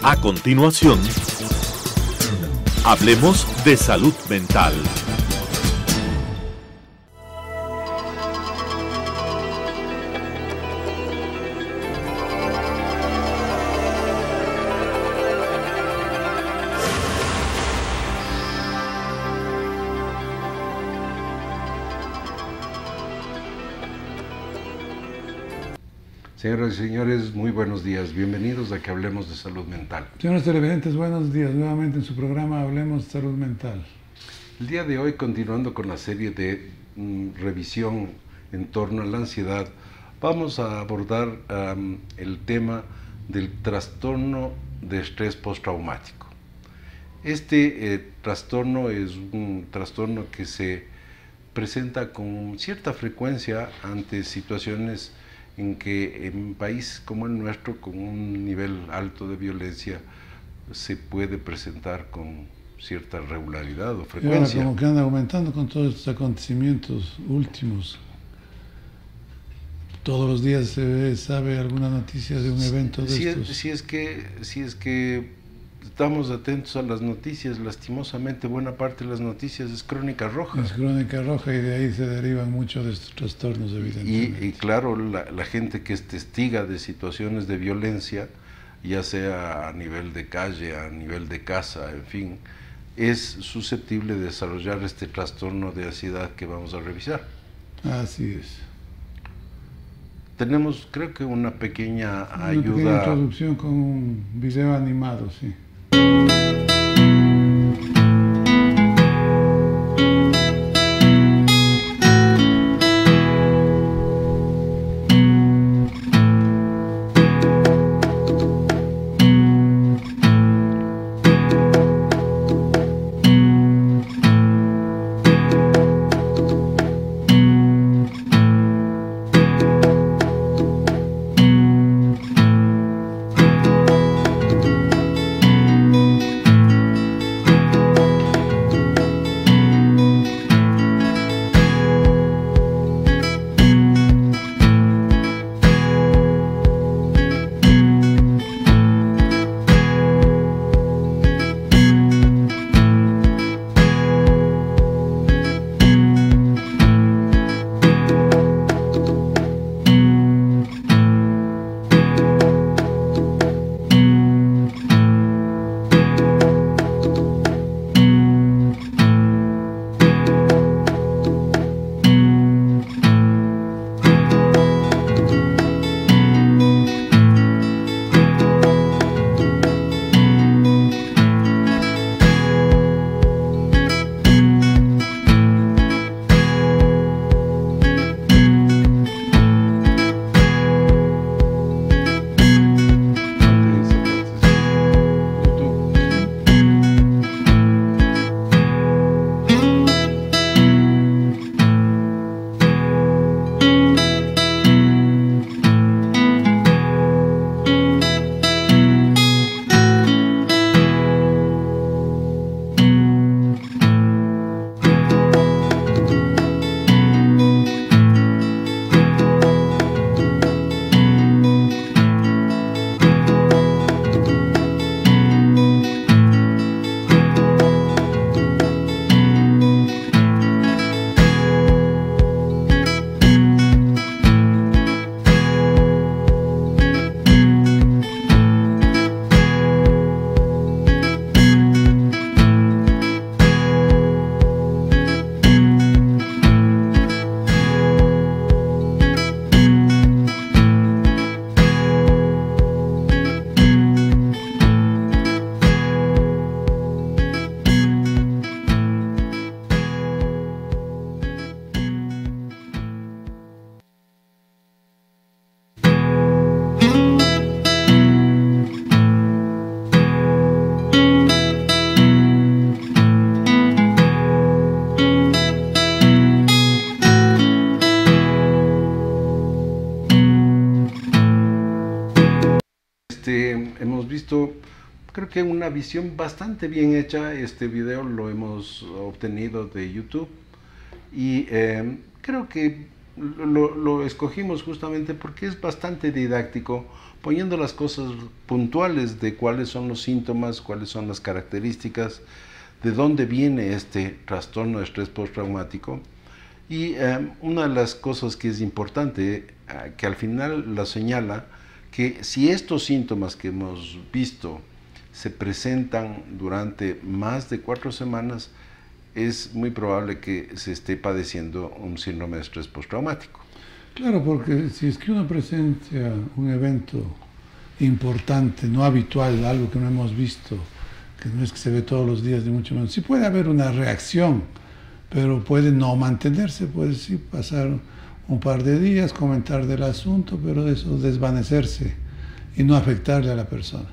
A continuación, hablemos de salud mental. Señoras y señores, muy buenos días. Bienvenidos a que hablemos de salud mental. Señores televidentes, buenos días. Nuevamente en su programa Hablemos de Salud Mental. El día de hoy, continuando con la serie de revisión en torno a la ansiedad, vamos a abordar el tema del trastorno de estrés postraumático. Este trastorno es un trastorno que se presenta con cierta frecuencia ante situaciones en que en un país como el nuestro, con un nivel alto de violencia, se puede presentar con cierta regularidad o frecuencia. Y ahora como que anda aumentando con todos estos acontecimientos últimos. Todos los días se ve, sabe alguna noticia de un evento de estos. Si es que estamos atentos a las noticias, lastimosamente buena parte de las noticias es crónica roja. Es crónica roja y de ahí se derivan muchos de estos trastornos, evidentemente. Y claro, la gente que es testiga de situaciones de violencia, ya sea a nivel de calle, a nivel de casa, en fin, es susceptible de desarrollar este trastorno de ansiedad que vamos a revisar. Así es. Tenemos, creo que una pequeña ayuda. Una pequeña introducción con un video animado, sí. Hemos visto, creo que una visión bastante bien hecha. Este video lo hemos obtenido de YouTube y creo que lo escogimos justamente porque es bastante didáctico, poniendo las cosas puntuales de cuáles son los síntomas, cuáles son las características, de dónde viene este trastorno de estrés postraumático. Y una de las cosas que es importante, que al final la señala, que si estos síntomas que hemos visto se presentan durante más de 4 semanas, es muy probable que se esté padeciendo un síndrome de estrés postraumático. Claro, porque si es que uno presencia un evento importante, no habitual, algo que no hemos visto, que no es que se ve todos los días, ni mucho menos, sí puede haber una reacción, pero puede no mantenerse, puede sí pasar un par de días, comentar del asunto, pero eso desvanecerse y no afectarle a la persona.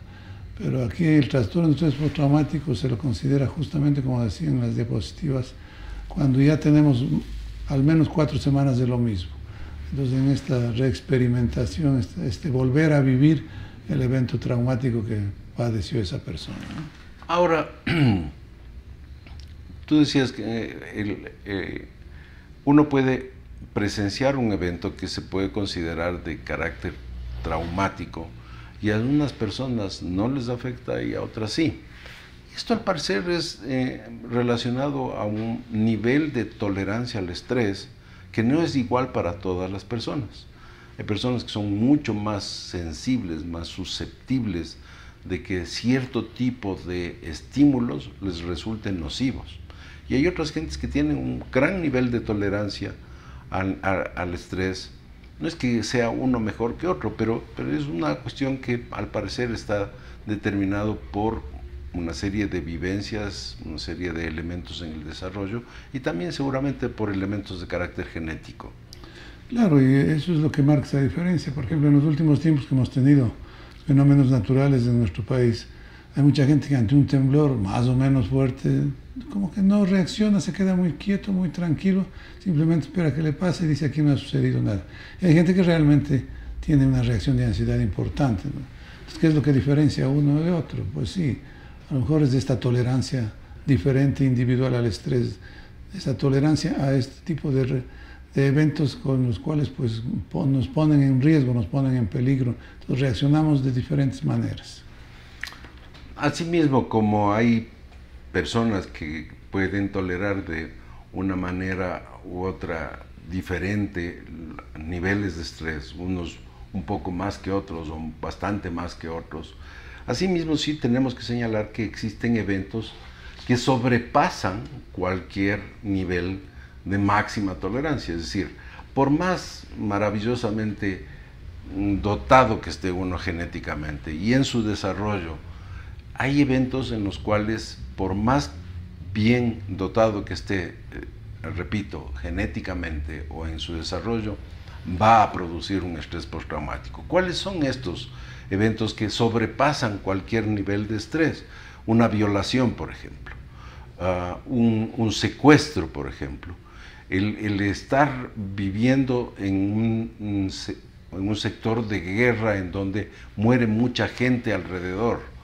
Pero aquí el trastorno de estrés postraumático se lo considera justamente, como decían las diapositivas, cuando ya tenemos al menos 4 semanas de lo mismo. Entonces, en esta reexperimentación, este volver a vivir el evento traumático que padeció esa persona, ¿no? Ahora, tú decías que uno puede presenciar un evento que se puede considerar de carácter traumático, y a unas personas no les afecta y a otras sí. Esto al parecer es relacionado a un nivel de tolerancia al estrés que no es igual para todas las personas. Hay personas que son mucho más sensibles, más susceptibles de que cierto tipo de estímulos les resulten nocivos. Y hay otras gentes que tienen un gran nivel de tolerancia al estrés. No es que sea uno mejor que otro, pero es una cuestión que al parecer está determinado por una serie de vivencias, una serie de elementos en el desarrollo y también seguramente por elementos de carácter genético. Claro, y eso es lo que marca esa diferencia. Por ejemplo, en los últimos tiempos que hemos tenido fenómenos naturales en nuestro país, hay mucha gente que ante un temblor más o menos fuerte, como que no reacciona, se queda muy quieto, muy tranquilo, simplemente espera que le pase y dice aquí no ha sucedido nada. Y hay gente que realmente tiene una reacción de ansiedad importante, ¿no? Entonces, ¿qué es lo que diferencia a uno de otro? Pues sí, a lo mejor es de esta tolerancia diferente, individual al estrés, esta tolerancia a este tipo de eventos con los cuales pues, nos ponen en riesgo, nos ponen en peligro. Entonces reaccionamos de diferentes maneras. Asimismo, como hay personas que pueden tolerar de una manera u otra diferente niveles de estrés, unos un poco más que otros o bastante más que otros, asimismo sí tenemos que señalar que existen eventos que sobrepasan cualquier nivel de máxima tolerancia, es decir, por más maravillosamente dotado que esté uno genéticamente y en su desarrollo, hay eventos en los cuales, por más bien dotado que esté, repito, genéticamente o en su desarrollo, va a producir un estrés postraumático. ¿Cuáles son estos eventos que sobrepasan cualquier nivel de estrés? Una violación, por ejemplo, un secuestro, por ejemplo, el estar viviendo en un sector de guerra en donde muere mucha gente alrededor,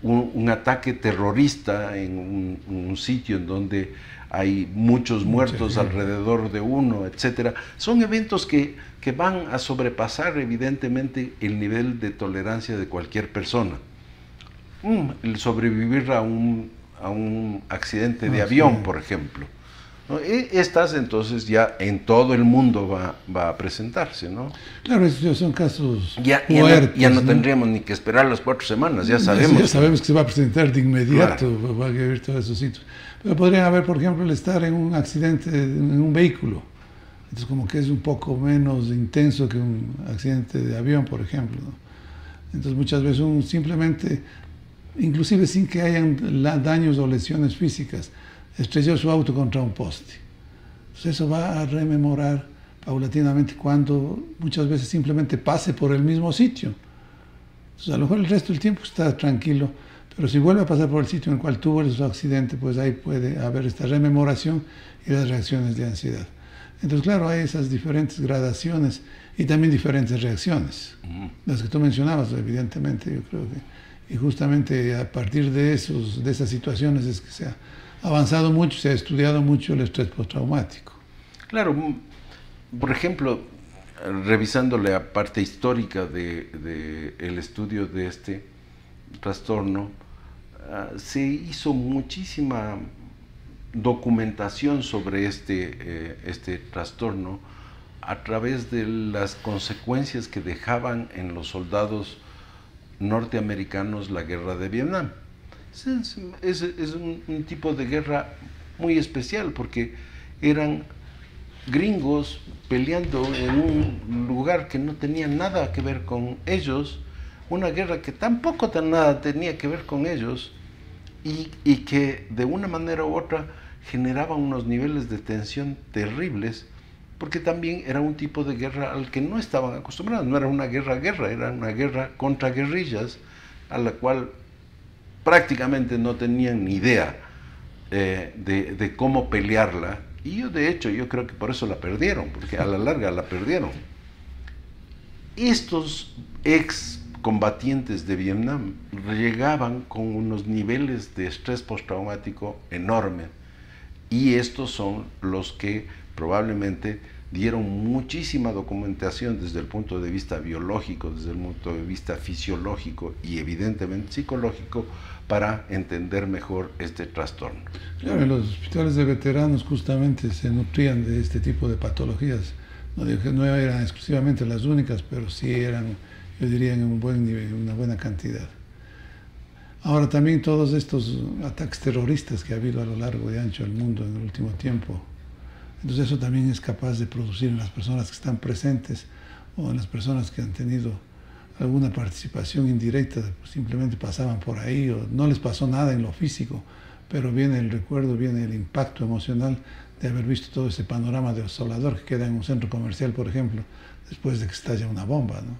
un ataque terrorista en un sitio en donde hay muchos muertos alrededor de uno, etcétera. Son eventos que van a sobrepasar evidentemente el nivel de tolerancia de cualquier persona. El sobrevivir a un accidente de avión, por ejemplo, ¿no? Estas entonces ya en todo el mundo va a presentarse, ¿no? Claro, esos son casos fuertes, ya no tendríamos ni que esperar las 4 semanas, ya sabemos. Ya sabemos que se va a presentar de inmediato, claro. Va a vivir todos esos sitios. Pero podrían haber, por ejemplo, el estar en un accidente en un vehículo. Entonces, como que es un poco menos intenso que un accidente de avión, por ejemplo, ¿no? Entonces, muchas veces uno simplemente, inclusive sin que hayan daños o lesiones físicas, estrelló su auto contra un poste. Entonces eso va a rememorar paulatinamente cuando muchas veces simplemente pase por el mismo sitio. Entonces a lo mejor el resto del tiempo está tranquilo, pero si vuelve a pasar por el sitio en el cual tuvo su accidente, pues ahí puede haber esta rememoración y las reacciones de ansiedad. Entonces claro, hay esas diferentes gradaciones y también diferentes reacciones. Las que tú mencionabas, evidentemente, yo creo que, y justamente a partir de esas situaciones es que se ha avanzado mucho, se ha estudiado mucho el estrés postraumático. Claro, por ejemplo, revisando la parte histórica de el estudio de este trastorno, se hizo muchísima documentación sobre este trastorno a través de las consecuencias que dejaban en los soldados norteamericanos la guerra de Vietnam. Es un tipo de guerra muy especial porque eran gringos peleando en un lugar que no tenía nada que ver con ellos, una guerra que tampoco nada tenía que ver con ellos y que de una manera u otra generaba unos niveles de tensión terribles, porque también era un tipo de guerra al que no estaban acostumbrados. No era una guerra, era una guerra contra guerrillas, a la cual prácticamente no tenían ni idea de cómo pelearla. Y de hecho, yo creo que por eso la perdieron, porque a la larga la perdieron. Estos excombatientes de Vietnam llegaban con unos niveles de estrés postraumático enormes, y estos son los que probablemente dieron muchísima documentación desde el punto de vista biológico, desde el punto de vista fisiológico y evidentemente psicológico, para entender mejor este trastorno. Claro, en los hospitales de veteranos justamente se nutrían de este tipo de patologías. No digo que no eran exclusivamente las únicas, pero sí eran, yo diría, en un buen nivel, una buena cantidad. Ahora también todos estos ataques terroristas que ha habido a lo largo y ancho del mundo en el último tiempo, entonces eso también es capaz de producir en las personas que están presentes o en las personas que han tenido alguna participación indirecta, pues simplemente pasaban por ahí o no les pasó nada en lo físico, pero viene el recuerdo, viene el impacto emocional de haber visto todo ese panorama desolador que queda en un centro comercial, por ejemplo, después de que estalla una bomba, ¿no?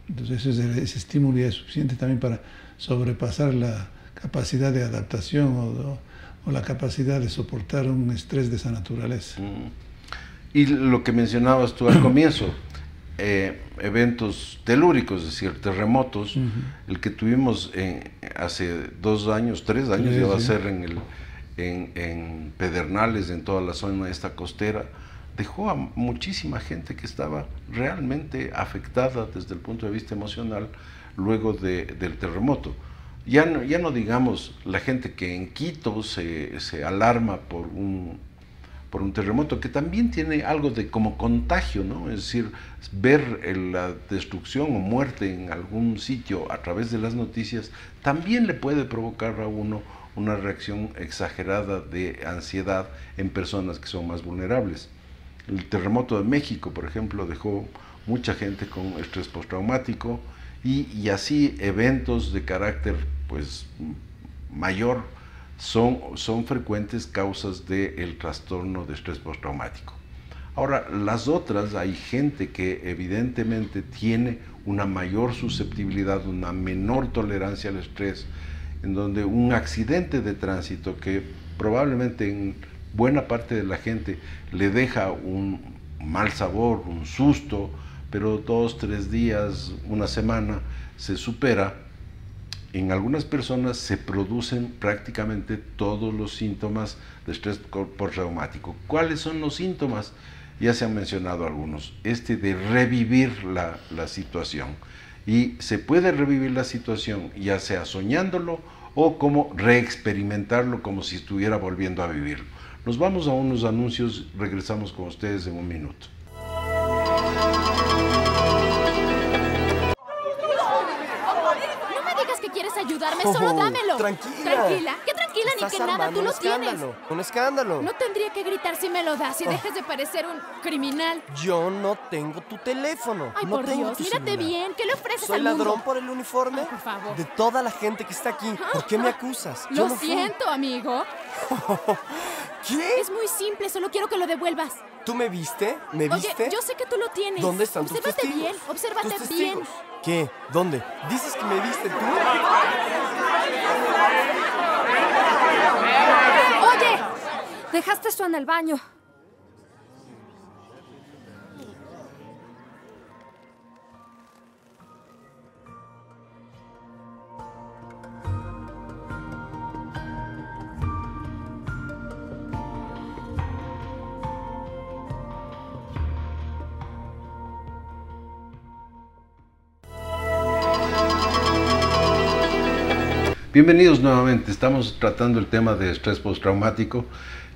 Entonces ese estímulo ya es suficiente también para sobrepasar la capacidad de adaptación o la capacidad de soportar un estrés de esa naturaleza. Y lo que mencionabas tú al comienzo, eventos telúricos, es decir, terremotos, el que tuvimos hace 2 años, 3 años, ya va a ser en Pedernales, en toda la zona esta costera, dejó a muchísima gente que estaba realmente afectada desde el punto de vista emocional luego del terremoto. Ya no digamos la gente que en Quito se alarma por un terremoto, que también tiene algo de como contagio, ¿no? Es decir, ver la destrucción o muerte en algún sitio a través de las noticias también le puede provocar a uno una reacción exagerada de ansiedad en personas que son más vulnerables. El terremoto de México, por ejemplo, dejó mucha gente con estrés postraumático y así eventos de carácter pues mayor son frecuentes causas del trastorno de estrés postraumático. Ahora, las otras, hay gente que evidentemente tiene una mayor susceptibilidad, una menor tolerancia al estrés, en donde un accidente de tránsito que probablemente en buena parte de la gente le deja un mal sabor, un susto, pero 2, 3 días, una semana se supera. En algunas personas se producen prácticamente todos los síntomas de estrés postraumático. ¿Cuáles son los síntomas? Ya se han mencionado algunos. De revivir la situación. Y se puede revivir la situación ya sea soñándolo o como reexperimentarlo como si estuviera volviendo a vivirlo. Nos vamos a unos anuncios, regresamos con ustedes en un minuto. Ayudarme, solo dámelo. Tranquila. Tranquila. ¿Qué tranquila ni que nada? Tú lo tienes. Un escándalo. No tendría que gritar si me lo das y dejes de parecer un criminal. Yo no tengo tu teléfono. Ay, no por tengo Dios, tu mírate celular. bien. ¿Qué le ofreces ¿Soy al mundo? ladrón por el uniforme? Ay, por favor. De toda la gente que está aquí. ¿Por qué me acusas? Lo siento, amigo. ¿Qué? Es muy simple, solo quiero que lo devuelvas. ¿Tú me viste? ¿Me viste? Oye, yo sé que tú lo tienes. ¿Dónde están tus testigos? Bien, obsérvate ¿Tus bien. testigos? ¿Qué? ¿Dónde? ¿Dices que me viste tú? ¡Oye! Dejaste eso en el baño. Bienvenidos nuevamente. Estamos tratando el tema de estrés postraumático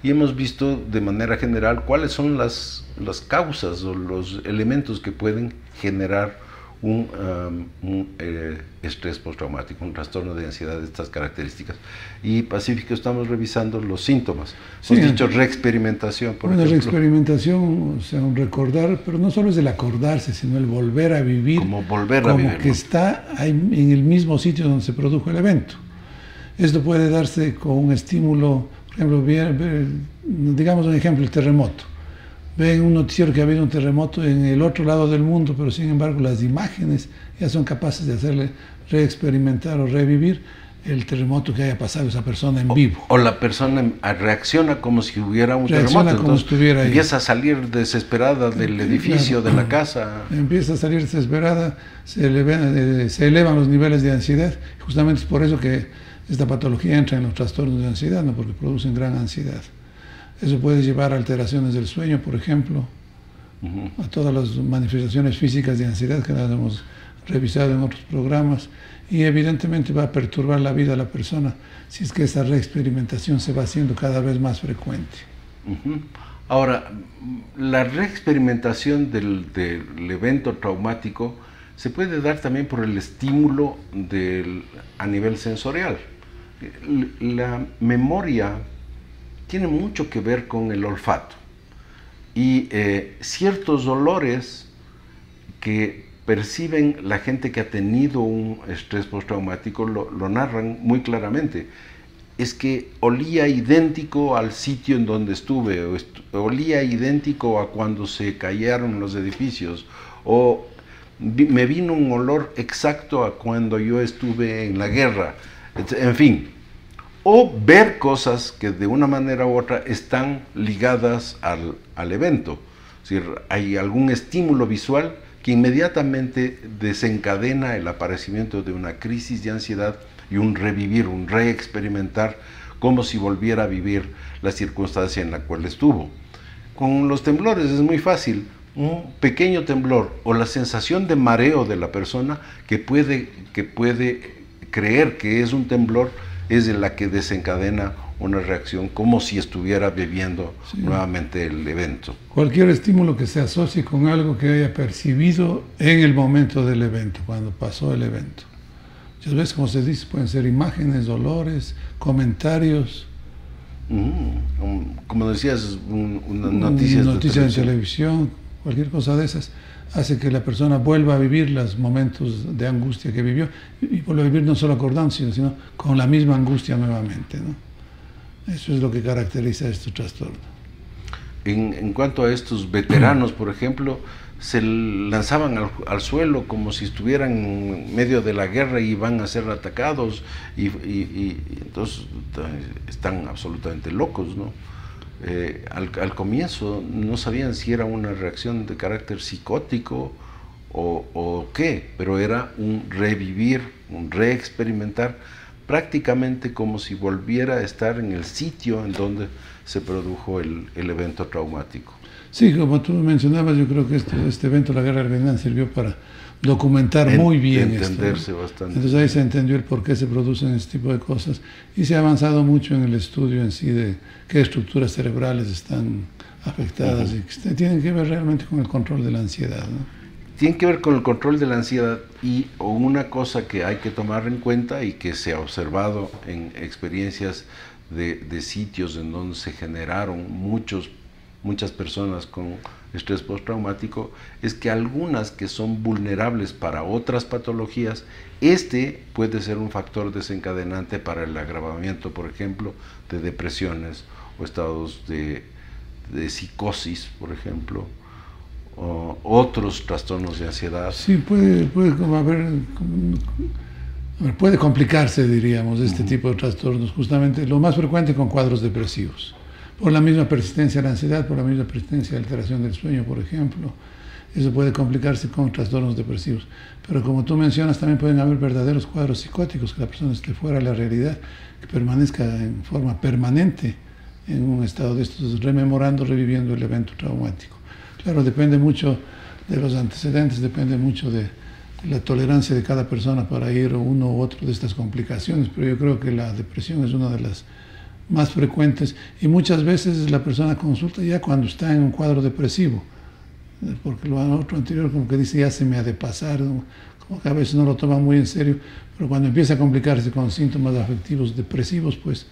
y hemos visto de manera general cuáles son las causas o los elementos que pueden generar un estrés postraumático, un trastorno de ansiedad de estas características. Y Pacífico, estamos revisando los síntomas. Sí, hemos dicho reexperimentación, por ejemplo. Reexperimentación, o sea, un recordar, pero no solo es el acordarse, sino el volver a vivir. Como volver a vivir. Como que está ahí en el mismo sitio donde se produjo el evento. Esto puede darse con un estímulo, por ejemplo, digamos un ejemplo, el terremoto. Ven un noticiero que ha habido un terremoto en el otro lado del mundo, pero sin embargo las imágenes ya son capaces de hacerle reexperimentar o revivir el terremoto que haya pasado esa persona en vivo. O la persona reacciona como si hubiera un terremoto, entonces estuviera ahí. Empieza a salir desesperada del edificio, de la casa. Empieza a salir desesperada, se elevan los niveles de ansiedad. Justamente es por eso que esta patología entra en los trastornos de ansiedad, ¿no? Porque producen gran ansiedad. Eso puede llevar a alteraciones del sueño, por ejemplo, a todas las manifestaciones físicas de ansiedad que las hemos revisado en otros programas, y evidentemente va a perturbar la vida de la persona si es que esa reexperimentación se va haciendo cada vez más frecuente. Ahora, la reexperimentación del evento traumático se puede dar también por el estímulo a nivel sensorial. La memoria tiene mucho que ver con el olfato y ciertos olores que perciben la gente que ha tenido un estrés postraumático lo narran muy claramente. Es que olía idéntico al sitio en donde estuve, olía idéntico a cuando se cayeron los edificios, o me vino un olor exacto a cuando yo estuve en la guerra, en fin. O ver cosas que de una manera u otra están ligadas al evento. Es decir, hay algún estímulo visual que inmediatamente desencadena el aparecimiento de una crisis de ansiedad y un revivir, un reexperimentar, como si volviera a vivir la circunstancia en la cual estuvo. Con los temblores es muy fácil. Un pequeño temblor o la sensación de mareo de la persona que puede creer que es un temblor es la que desencadena una reacción como si estuviera viviendo nuevamente el evento. Cualquier estímulo que se asocie con algo que haya percibido en el momento del evento, cuando pasó el evento. Muchas veces, como se dice, pueden ser imágenes, olores, comentarios. Como decías, una noticia de televisión, cualquier cosa de esas hace que la persona vuelva a vivir los momentos de angustia que vivió, y vuelve a vivir no solo acordándose, sino con la misma angustia nuevamente, ¿no? Eso es lo que caracteriza este trastorno. En cuanto a estos veteranos, por ejemplo, se lanzaban al suelo como si estuvieran en medio de la guerra y van a ser atacados, y entonces están absolutamente locos, ¿no? Al comienzo no sabían si era una reacción de carácter psicótico o qué, pero era un revivir, un reexperimentar, prácticamente como si volviera a estar en el sitio en donde se produjo el evento traumático. Sí, como tú mencionabas, yo creo que este evento, la guerra del Vietnam, sirvió para documentar muy bien entenderse esto. Bastante. Entonces ahí se entendió el por qué se producen este tipo de cosas, y se ha avanzado mucho en el estudio en sí de qué estructuras cerebrales están afectadas y que tienen que ver realmente con el control de la ansiedad, ¿no? Tienen que ver con el control de la ansiedad, y una cosa que hay que tomar en cuenta y que se ha observado en experiencias de sitios en donde se generaron muchas personas con estrés postraumático, es que algunas que son vulnerables para otras patologías, puede ser un factor desencadenante para el agravamiento, por ejemplo, de depresiones o estados de psicosis, por ejemplo, o otros trastornos de ansiedad. Sí, puede complicarse, diríamos, este tipo de trastornos, justamente lo más frecuente con cuadros depresivos, por la misma persistencia de la ansiedad, por la misma persistencia de alteración del sueño, por ejemplo. Eso puede complicarse con trastornos depresivos. Pero como tú mencionas, también pueden haber verdaderos cuadros psicóticos, que la persona esté fuera de la realidad, que permanezca en forma permanente en un estado de estos, rememorando, reviviendo el evento traumático. Claro, depende mucho de los antecedentes, depende mucho de la tolerancia de cada persona para ir a uno u otro de estas complicaciones, pero yo creo que la depresión es una de las más frecuentes y muchas veces la persona consulta ya cuando está en un cuadro depresivo, porque lo otro anterior como que dice ya se me ha de pasar, ¿no? Como que a veces no lo toma muy en serio, pero cuando empieza a complicarse con síntomas afectivos depresivos, pues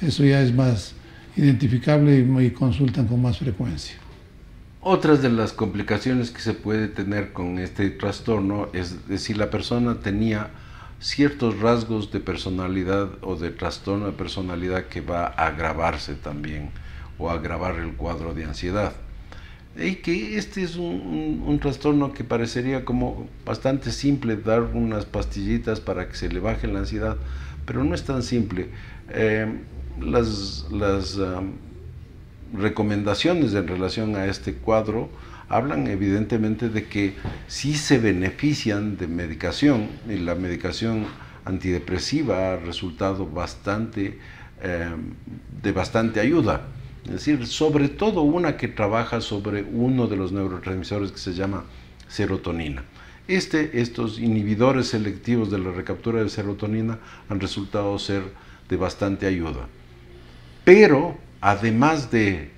eso ya es más identificable y consultan con más frecuencia. Otras de las complicaciones que se puede tener con este trastorno es si la persona tenía ciertos rasgos de personalidad o de trastorno de personalidad que va a agravarse también o a agravar el cuadro de ansiedad. Y que este es un trastorno que parecería como bastante simple, dar unas pastillitas para que se le baje la ansiedad, pero no es tan simple. Las recomendaciones en relación a este cuadro hablan evidentemente de que sí se benefician de medicación, y la medicación antidepresiva ha resultado de bastante ayuda. Es decir, sobre todo una que trabaja sobre uno de los neurotransmisores que se llama serotonina. Estos inhibidores selectivos de la recaptura de serotonina han resultado ser de bastante ayuda. Pero, además de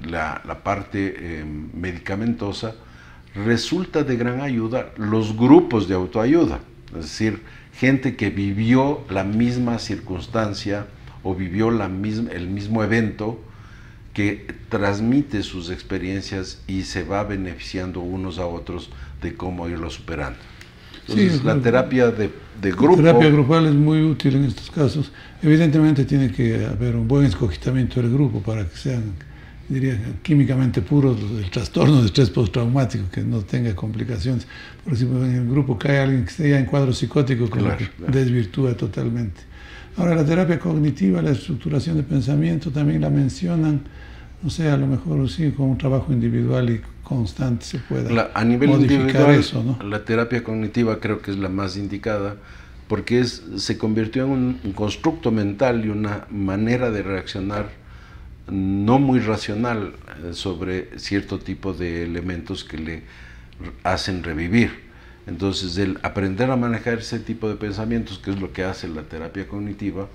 la parte medicamentosa, resulta de gran ayuda los grupos de autoayuda. Es decir, gente que vivió la misma circunstancia o vivió el mismo evento, que transmite sus experiencias y se va beneficiando unos a otros de cómo irlo superando. Entonces, sí, la terapia de grupo... La terapia grupal es muy útil en estos casos. Evidentemente tiene que haber un buen escogimiento del grupo para que sean, diría, químicamente puros del trastorno de estrés postraumático, que no tenga complicaciones. Por ejemplo, en el grupo cae alguien que esté ya en cuadro psicótico, como que desvirtúa totalmente. Ahora, la terapia cognitiva, la estructuración de pensamiento, también la mencionan. O sea, a lo mejor sí, con un trabajo individual y constante se pueda a nivel modificar individual, eso, ¿no? La terapia cognitiva creo que es la más indicada, porque se convirtió en un constructo mental y una manera de reaccionar no muy racional sobre cierto tipo de elementos que le hacen revivir. Entonces, el aprender a manejar ese tipo de pensamientos, que es lo que hace la terapia cognitiva,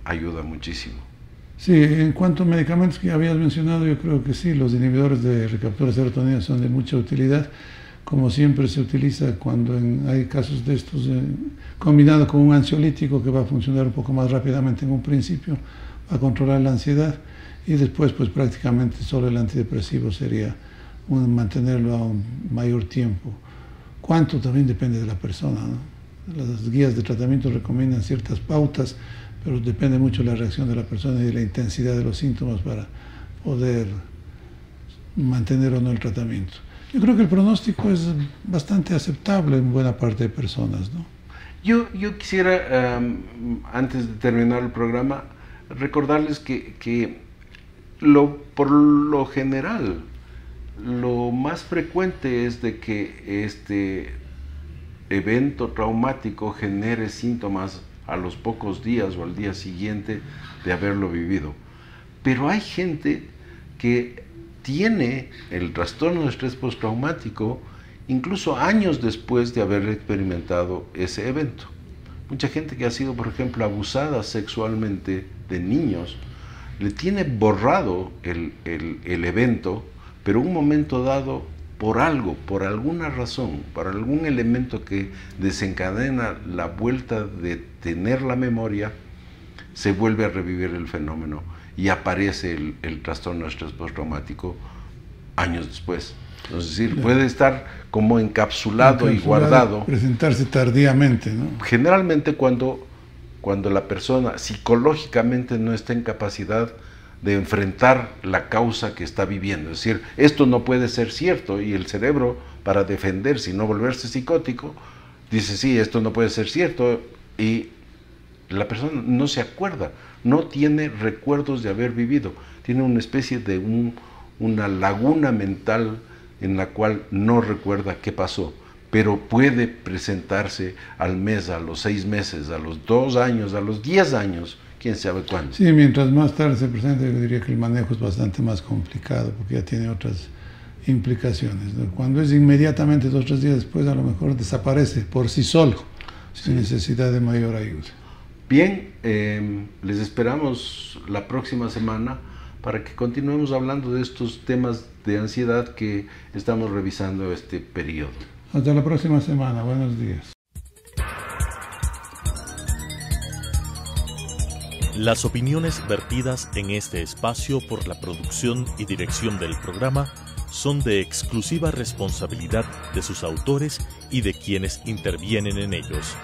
ayuda muchísimo. Sí, en cuanto a medicamentos que habías mencionado, yo creo que sí, los inhibidores de recaptura de serotonina son de mucha utilidad, como siempre se utiliza cuando hay casos de estos, combinado con un ansiolítico que va a funcionar un poco más rápidamente en un principio, va a controlar la ansiedad, y después pues prácticamente solo el antidepresivo sería mantenerlo a un mayor tiempo. ¿Cuánto? También depende de la persona, ¿no? Las guías de tratamiento recomiendan ciertas pautas, pero depende mucho de la reacción de la persona y de la intensidad de los síntomas para poder mantener o no el tratamiento. Yo creo que el pronóstico es bastante aceptable en buena parte de personas, ¿no? Yo quisiera, antes de terminar el programa, recordarles que por lo general, lo más frecuente es de que este evento traumático genere síntomas a los pocos días o al día siguiente de haberlo vivido. Pero hay gente que tiene el trastorno de estrés postraumático incluso años después de haber experimentado ese evento. Mucha gente que ha sido, por ejemplo, abusada sexualmente de niños, le tiene borrado el evento, pero en un momento dado, por algo, por alguna razón, por algún elemento que desencadena la vuelta de tener la memoria, se vuelve a revivir el fenómeno y aparece el trastorno de estrés postraumático años después. Es decir, puede estar como encapsulado y guardado. Presentarse tardíamente, ¿no? Generalmente cuando la persona psicológicamente no está en capacidad de enfrentar la causa que está viviendo. Es decir, esto no puede ser cierto, y el cerebro, para defenderse y no volverse psicótico, dice, sí, esto no puede ser cierto, y la persona no se acuerda, no tiene recuerdos de haber vivido, tiene una especie de una laguna mental en la cual no recuerda qué pasó, pero puede presentarse al mes, a los 6 meses, a los 2 años, a los 10 años, quién sabe cuándo. Sí, mientras más tarde se presenta, yo diría que el manejo es bastante más complicado, porque ya tiene otras implicaciones, ¿no? Cuando es inmediatamente 2 o 3 días después, a lo mejor desaparece por sí solo, sin necesidad de mayor ayuda. Bien, les esperamos la próxima semana para que continuemos hablando de estos temas de ansiedad que estamos revisando este periodo. Hasta la próxima semana. Buenos días. Las opiniones vertidas en este espacio por la producción y dirección del programa son de exclusiva responsabilidad de sus autores y de quienes intervienen en ellos.